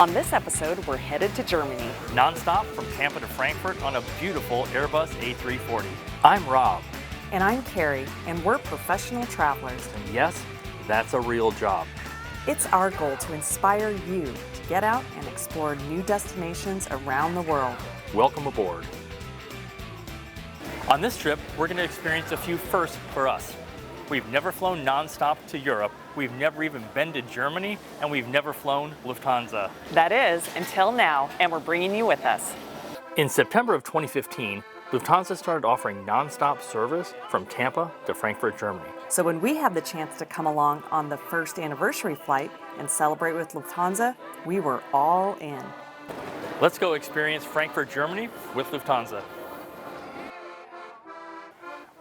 On this episode, we're headed to Germany. Non-stop from Tampa to Frankfurt on a beautiful Airbus A340. I'm Rob. And I'm Kerri, and we're professional travelers. And yes, that's a real job. It's our goal to inspire you to get out and explore new destinations around the world. Welcome aboard. On this trip, we're going to experience a few firsts for us. We've never flown non-stop to Europe, we've never even been to Germany, and we've never flown Lufthansa. That is, until now, and we're bringing you with us. In September of 2015, Lufthansa started offering non-stop service from Tampa to Frankfurt, Germany. So when we had the chance to come along on the first anniversary flight and celebrate with Lufthansa, we were all in. Let's go experience Frankfurt, Germany with Lufthansa.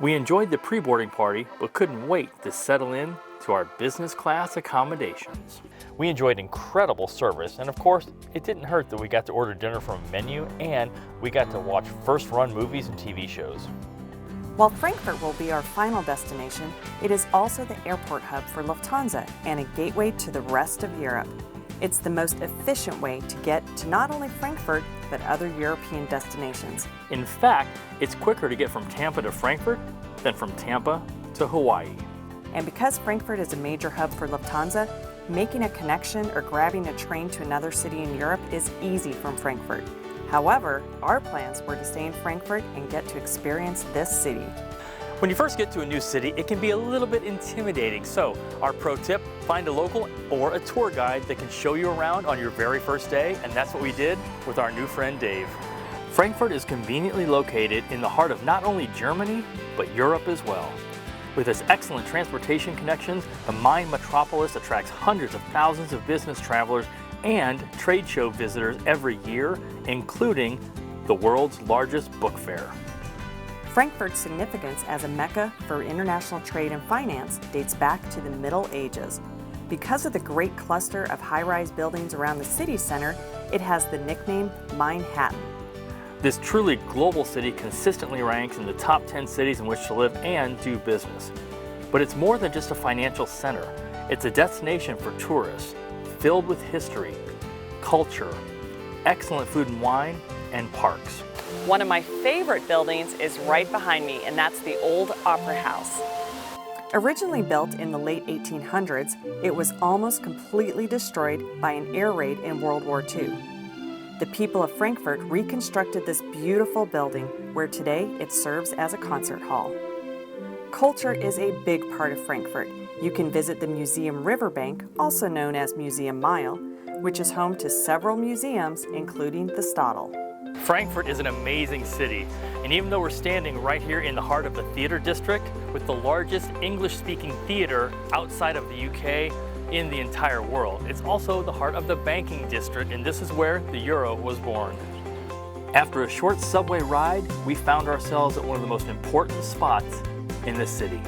We enjoyed the pre-boarding party, but couldn't wait to settle in to our business class accommodations. We enjoyed incredible service, and of course, it didn't hurt that we got to order dinner from a menu and we got to watch first-run movies and TV shows. While Frankfurt will be our final destination, it is also the airport hub for Lufthansa and a gateway to the rest of Europe. It's the most efficient way to get to not only Frankfurt, but other European destinations. In fact, it's quicker to get from Tampa to Frankfurt than from Tampa to Hawaii. And because Frankfurt is a major hub for Lufthansa, making a connection or grabbing a train to another city in Europe is easy from Frankfurt. However, our plans were to stay in Frankfurt and get to experience this city. When you first get to a new city, it can be a little bit intimidating. So our pro tip, find a local or a tour guide that can show you around on your very first day, and that's what we did with our new friend Dave. Frankfurt is conveniently located in the heart of not only Germany, but Europe as well. With its excellent transportation connections, the Main metropolis attracts hundreds of thousands of business travelers and trade show visitors every year, including the world's largest book fair. Frankfurt's significance as a mecca for international trade and finance dates back to the Middle Ages. Because of the great cluster of high-rise buildings around the city center, it has the nickname Manhattan. This truly global city consistently ranks in the top 10 cities in which to live and do business. But it's more than just a financial center. It's a destination for tourists, filled with history, culture, excellent food and wine, and parks. One of my favorite buildings is right behind me, and that's the Old Opera House. Originally built in the late 1800s, it was almost completely destroyed by an air raid in World War II. The people of Frankfurt reconstructed this beautiful building, where today it serves as a concert hall. Culture is a big part of Frankfurt. You can visit the Museum Riverbank, also known as Museum Mile, which is home to several museums, including the Stadel. Frankfurt is an amazing city, and even though we're standing right here in the heart of the theater district with the largest English-speaking theater outside of the UK in the entire world, it's also the heart of the banking district, and this is where the euro was born. After a short subway ride, we found ourselves at one of the most important spots in the city.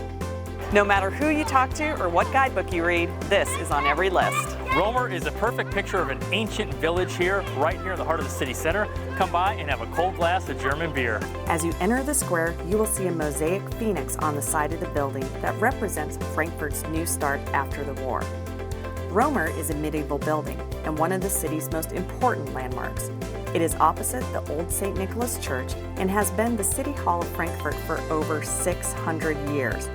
No matter who you talk to or what guidebook you read, this is on every list. Romer is a perfect picture of an ancient village here, right here in the heart of the city center. Come by and have a cold glass of German beer. As you enter the square, you will see a mosaic phoenix on the side of the building that represents Frankfurt's new start after the war. Romer is a medieval building and one of the city's most important landmarks. It is opposite the old St. Nicholas Church and has been the City Hall of Frankfurt for over 600 years.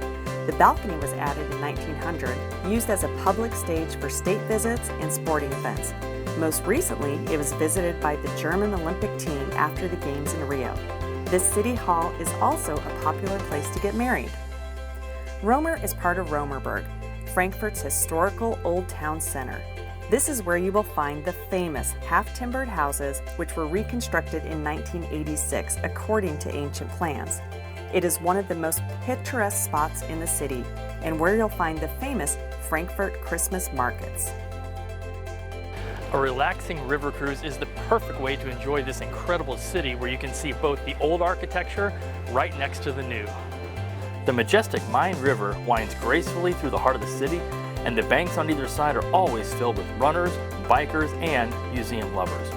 The balcony was added in 1900, used as a public stage for state visits and sporting events. Most recently, it was visited by the German Olympic team after the Games in Rio. This city hall is also a popular place to get married. Romer is part of Romerburg, Frankfurt's historical old town center. This is where you will find the famous half-timbered houses, which were reconstructed in 1986 according to ancient plans. It is one of the most picturesque spots in the city and where you'll find the famous Frankfurt Christmas markets. A relaxing river cruise is the perfect way to enjoy this incredible city where you can see both the old architecture right next to the new. The majestic Main River winds gracefully through the heart of the city, and the banks on either side are always filled with runners, bikers, and museum lovers.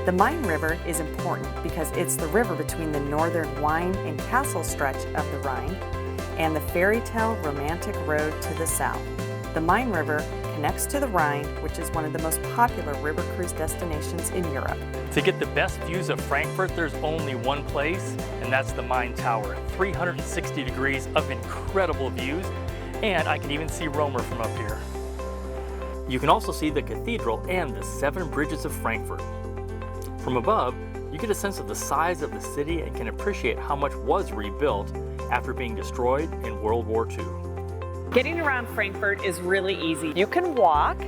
The Main River is important because it's the river between the northern wine and castle stretch of the Rhine and the fairy tale romantic road to the south. The Main River connects to the Rhine, which is one of the most popular river cruise destinations in Europe. To get the best views of Frankfurt, there's only one place, and that's the Main Tower. 360 degrees of incredible views, and I can even see Romer from up here. You can also see the cathedral and the 7 bridges of Frankfurt. From above, you get a sense of the size of the city and can appreciate how much was rebuilt after being destroyed in World War II. Getting around Frankfurt is really easy. You can walk,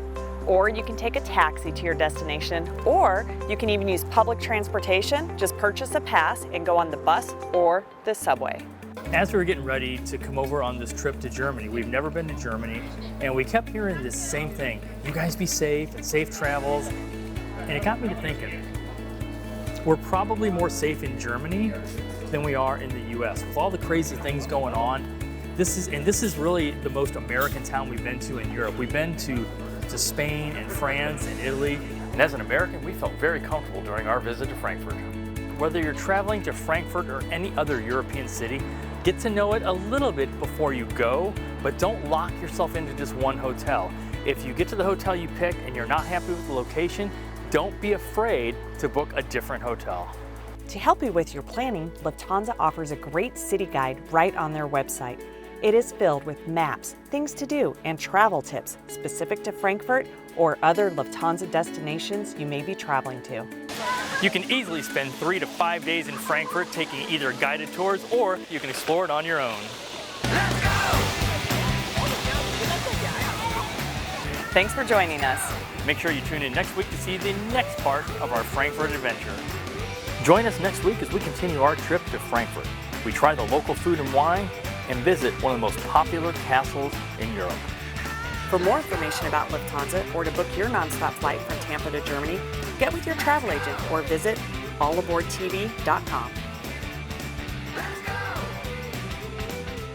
or you can take a taxi to your destination, or you can even use public transportation. Just purchase a pass and go on the bus or the subway. As we were getting ready to come over on this trip to Germany, we've never been to Germany, and we kept hearing this same thing. You guys be safe and safe travels. And it got me to thinking, we're probably more safe in Germany than we are in the US. With all the crazy things going on, this is really the most American town we've been to in Europe. We've been to Spain and France and Italy. And as an American, we felt very comfortable during our visit to Frankfurt. Whether you're traveling to Frankfurt or any other European city, get to know it a little bit before you go, but don't lock yourself into just one hotel. If you get to the hotel you pick and you're not happy with the location, don't be afraid to book a different hotel. To help you with your planning, Lufthansa offers a great city guide right on their website. It is filled with maps, things to do, and travel tips specific to Frankfurt or other Lufthansa destinations you may be traveling to. You can easily spend 3 to 5 days in Frankfurt taking either guided tours or you can explore it on your own. Thanks for joining us. Make sure you tune in next week to see the next part of our Frankfurt adventure. Join us next week as we continue our trip to Frankfurt. We try the local food and wine and visit one of the most popular castles in Europe. For more information about Lufthansa or to book your nonstop flight from Tampa to Germany, get with your travel agent or visit allaboardtv.com.